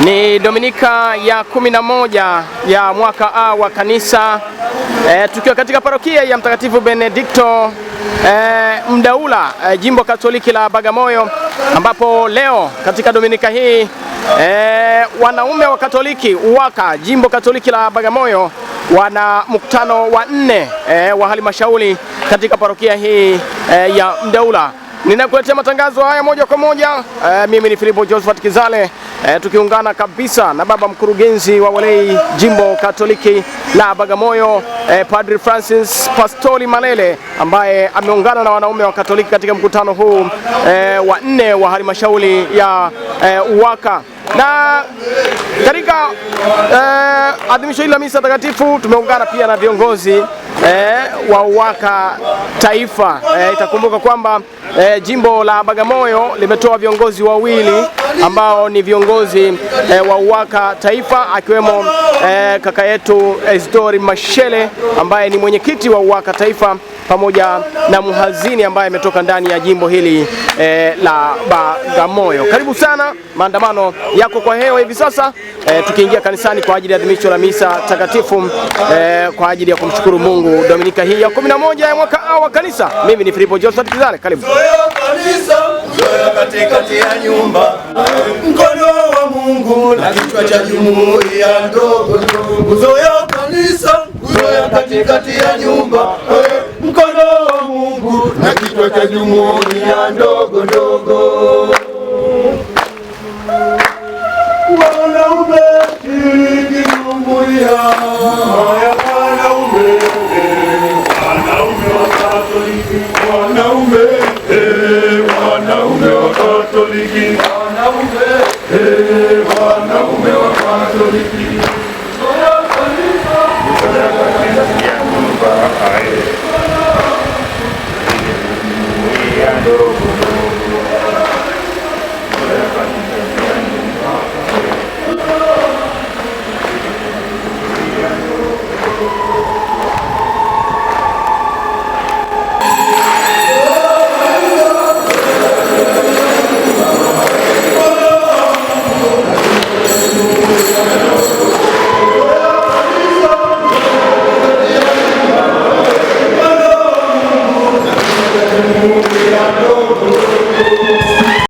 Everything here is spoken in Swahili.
Ni Dominika ya 11 ya mwaka A wa kanisa, tukiwa katika parokia ya Mtakatifu Benedikto Mdaula, jimbo Katoliki la Bagamoyo, ambapo leo katika Dominika hii wanaume wa Katoliki UWAKA jimbo Katoliki la Bagamoyo wana mkutano wa 4 wa halmashauri katika parokia hii ya Mdaula. Ninakuletea matangazo haya moja kwa moja. Mimi ni Filipo Josephat Kizale, tukiungana kabisa na baba mkurugenzi wa walei jimbo Katoliki la Bagamoyo, Padre Francis Pastori Malele, ambaye ameungana na wanaume wa Katoliki katika mkutano huu wa 4 wa halmashauri ya UWAKA. Na katika adhimisho hili la misa takatifu tumeungana pia na viongozi wa UWAKA taifa. Itakumbuka kwamba jimbo la Bagamoyo limetoa viongozi wawili ambao ni viongozi wa UWAKA taifa, akiwemo kaka yetu Isidori Mashele ambaye ni mwenyekiti wa UWAKA taifa, pamoja na muhazini ambaye ametoka ndani ya jimbo hili la Bagamoyo. Karibu sana. Maandamano yako kwa hewa hivi sasa, tukiingia kanisani kwa ajili ya adhimisho la misa takatifu kwa ajili ya kumshukuru Mungu Dominika hii ya 11 ya mwaka A wa kanisa. Mimi ni Filipo Josephat Kizale, karibu. Katikati ya nyumba, mkono wa Mungu na kichwa cha jumuiya ndogo. Nguzo ya kanisa, nguzo ya katikati ya nyumba, mkono wa Mungu na kichwa cha jumuiya ndogo ndogo. Wanaume shiriki jumuiya ya wanaume, wanaume wa Katoliki, wanaume wa Katoliki, wanaume wa Katoliki.